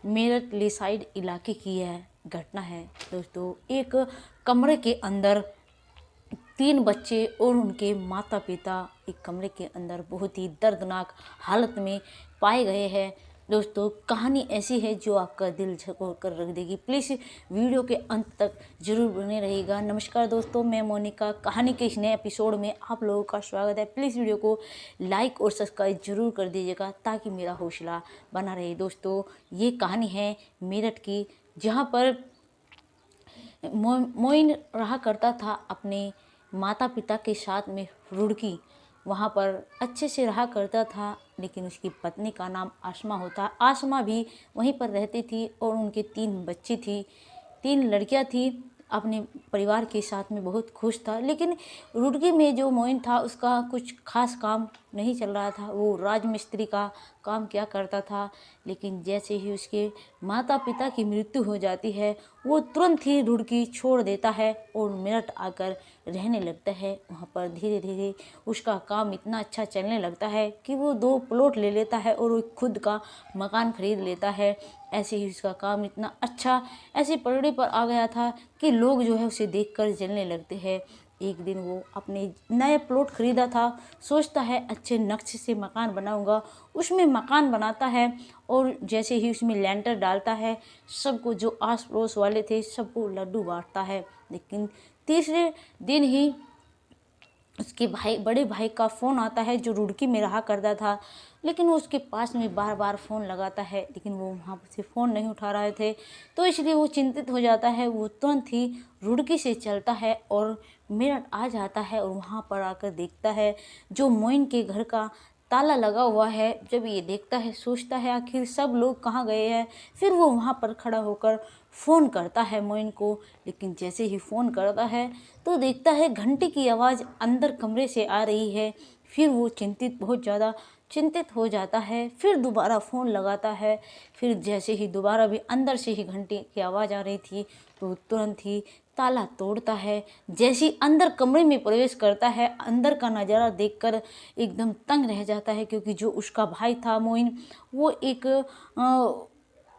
मेरठ लेसाइड इलाके की यह घटना है दोस्तों। एक कमरे के अंदर 3 बच्चे और उनके माता पिता एक कमरे के अंदर बहुत ही दर्दनाक हालत में पाए गए हैं दोस्तों। कहानी ऐसी है जो आपका दिल झकोर कर रख देगी। प्लीज़ वीडियो के अंत तक जरूर बने रहिएगा। नमस्कार दोस्तों, मैं मोनिका। कहानी के इस नए एपिसोड में आप लोगों का स्वागत है। प्लीज़ वीडियो को लाइक और सब्सक्राइब जरूर कर दीजिएगा ताकि मेरा हौसला बना रहे। दोस्तों, ये कहानी है मेरठ की, जहाँ पर मोइन रहा करता था अपने माता पिता के साथ में रुड़की। वहाँ पर अच्छे से रहा करता था, लेकिन उसकी पत्नी का नाम आसमा होता। आसमा भी वहीं पर रहती थी और उनके 3 बच्ची थी, 3 लड़कियाँ थी। अपने परिवार के साथ में बहुत खुश था, लेकिन रुड़की में जो मोइन था उसका कुछ खास काम नहीं चल रहा था। वो राजमिस्त्री का काम किया करता था, लेकिन जैसे ही उसके माता पिता की मृत्यु हो जाती है वो तुरंत ही रुड़की छोड़ देता है और मेरठ आकर रहने लगता है। वहाँ पर धीरे धीरे उसका काम इतना अच्छा चलने लगता है कि वो 2 प्लॉट ले लेता है और वो खुद का मकान खरीद लेता है। ऐसे ही उसका काम इतना अच्छा ऐसी पटड़ी पर आ गया था कि लोग जो है उसे देखकर जलने लगते हैं। एक दिन वो अपने नए प्लॉट खरीदा था, सोचता है अच्छे नक्शे से मकान बनाऊंगा। उसमें मकान बनाता है और जैसे ही उसमें लेंटर डालता है, सबको जो आस पड़ोस वाले थे सबको लड्डू बांटता है। लेकिन तीसरे दिन ही उसके बड़े भाई का फ़ोन आता है जो रुड़की में रहा करता था, लेकिन वो उसके पास में बार बार फ़ोन लगाता है, लेकिन वो वहाँ से फ़ोन नहीं उठा रहे थे। तो इसलिए वो चिंतित हो जाता है। वो तुरंत ही रुड़की से चलता है और मेरठ आ जाता है और वहाँ पर आकर देखता है जो मोइन के घर का ताला लगा हुआ है। जब ये देखता है सोचता है आखिर सब लोग कहाँ गए हैं। फिर वो वहाँ पर खड़ा होकर फ़ोन करता है मोइन को, लेकिन जैसे ही फ़ोन करता है तो देखता है घंटी की आवाज़ अंदर कमरे से आ रही है। फिर वो बहुत ज़्यादा चिंतित हो जाता है। फिर दोबारा फ़ोन लगाता है। फिर जैसे ही दोबारा भी अंदर से ही घंटी की आवाज़ आ रही थी तो तुरंत ही ताला तोड़ता है। जैसे ही अंदर कमरे में प्रवेश करता है, अंदर का नज़ारा देखकर एकदम तंग रह जाता है, क्योंकि जो उसका भाई था मोइन, वो एक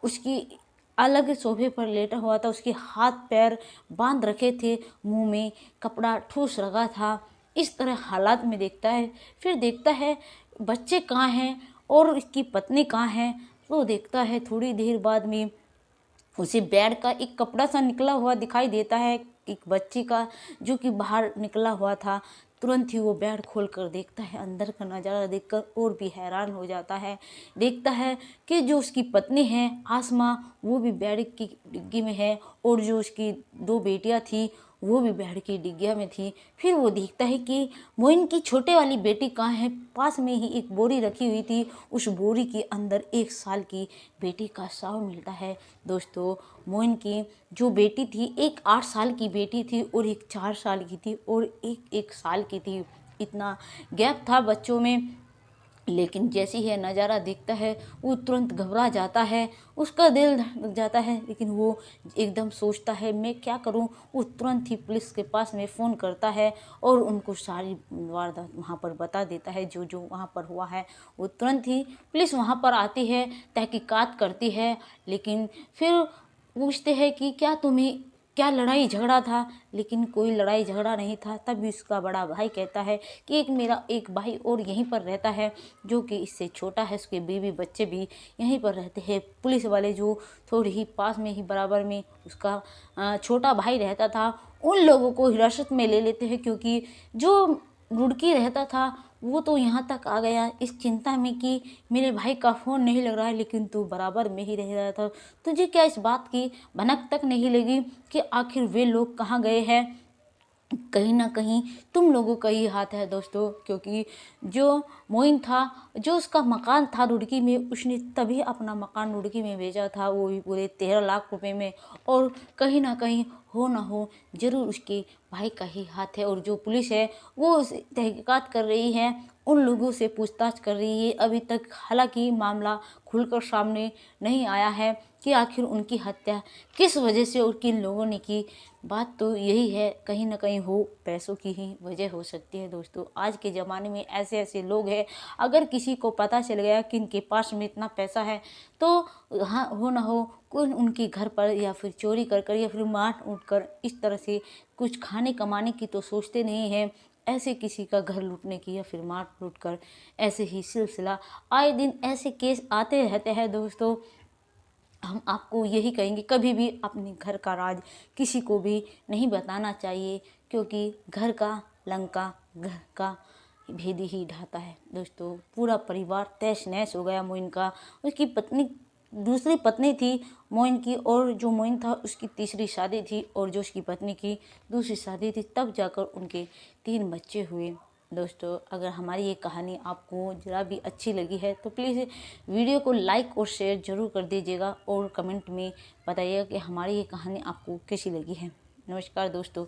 उसकी अलग सोफे पर लेटा हुआ था। उसके हाथ पैर बांध रखे थे, मुंह में कपड़ा ठूस रखा था। इस तरह हालात में देखता है। फिर देखता है बच्चे कहाँ हैं और इसकी पत्नी कहाँ है। तो देखता है थोड़ी देर बाद में उसे बेड का एक कपड़ा सा निकला हुआ दिखाई देता है, एक बच्ची का, जो कि बाहर निकला हुआ था। तुरंत ही वो बेड खोल कर देखता है। अंदर का नज़ारा देखकर और भी हैरान हो जाता है। देखता है कि जो उसकी पत्नी है आसमा, वो भी बेड की डिग्गी में है और जो उसकी 2 बेटियां थी वो भी बेड की डिग्गिया में थी। फिर वो देखता है कि मोइन की छोटे वाली बेटी कहाँ है। पास में ही एक बोरी रखी हुई थी, उस बोरी के अंदर 1 साल की बेटी का शव मिलता है। दोस्तों, मोइन की जो बेटी थी, एक 8 साल की बेटी थी और एक 4 साल की थी और एक 1 साल की थी। इतना गैप था बच्चों में। लेकिन जैसे ही नज़ारा देखता है वो तुरंत घबरा जाता है, उसका दिल धड़क जाता है। लेकिन वो एकदम सोचता है मैं क्या करूं। वो तुरंत ही पुलिस के पास में फ़ोन करता है और उनको सारी वारदात वहाँ पर बता देता है जो जो वहाँ पर हुआ है। वो तुरंत ही पुलिस वहाँ पर आती है, तहकीकात करती है। लेकिन फिर पूछते हैं कि क्या लड़ाई झगड़ा था, लेकिन कोई लड़ाई झगड़ा नहीं था। तभी उसका बड़ा भाई कहता है कि मेरा एक भाई और यहीं पर रहता है जो कि इससे छोटा है, उसके बीवी बच्चे भी यहीं पर रहते हैं। पुलिस वाले जो थोड़ी ही पास में ही बराबर में उसका छोटा भाई रहता था, उन लोगों को हिरासत में ले लेते हैं, क्योंकि जो रुड़की रहता था वो तो यहाँ तक आ गया इस चिंता में कि मेरे भाई का फ़ोन नहीं लग रहा है, लेकिन तू बराबर में ही रह रहा था। तुझे क्या इस बात की भनक तक नहीं लगी कि आखिर वे लोग कहाँ गए हैं। कहीं ना कहीं तुम लोगों का ही हाथ है दोस्तों, क्योंकि जो मोइन था, जो उसका मकान था रुड़की में, उसने तभी अपना मकान रुड़की में बेचा था, वो भी पूरे 13 लाख रुपए में। और कहीं ना कहीं हो ना हो जरूर उसके भाई का ही हाथ है। और जो पुलिस है वो तहकीकात कर रही है, उन लोगों से पूछताछ कर रही है। अभी तक हालांकि मामला खुलकर सामने नहीं आया है कि आखिर उनकी हत्या किस वजह से और किन लोगों ने की। बात तो यही है, कहीं ना कहीं हो पैसों की ही वजह हो सकती है दोस्तों। आज के ज़माने में ऐसे ऐसे लोग हैं, अगर किसी को पता चल गया कि इनके पास में इतना पैसा है तो हाँ हो ना हो कोई उनके घर पर या फिर चोरी कर कर या फिर मार उठ कर इस तरह से कुछ खाने कमाने की तो सोचते नहीं हैं। ऐसे किसी का घर लूटने की या फिर मार लूट कर ऐसे ही सिलसिला आए दिन ऐसे केस आते रहते हैं दोस्तों। हम आपको यही कहेंगे कभी भी अपने घर का राज किसी को भी नहीं बताना चाहिए, क्योंकि घर का लंका घर का भेदी ही ढाता है दोस्तों। पूरा परिवार तहस नहस हो गया मोइन का। उसकी पत्नी दूसरी पत्नी थी मोइन की, और जो मोइन था उसकी तीसरी शादी थी, और जो उसकी पत्नी की दूसरी शादी थी, तब जाकर उनके 3 बच्चे हुए। दोस्तों अगर हमारी ये कहानी आपको ज़रा भी अच्छी लगी है तो प्लीज़ वीडियो को लाइक और शेयर ज़रूर कर दीजिएगा, और कमेंट में बताइएगा कि हमारी ये कहानी आपको कैसी लगी है। नमस्कार दोस्तों।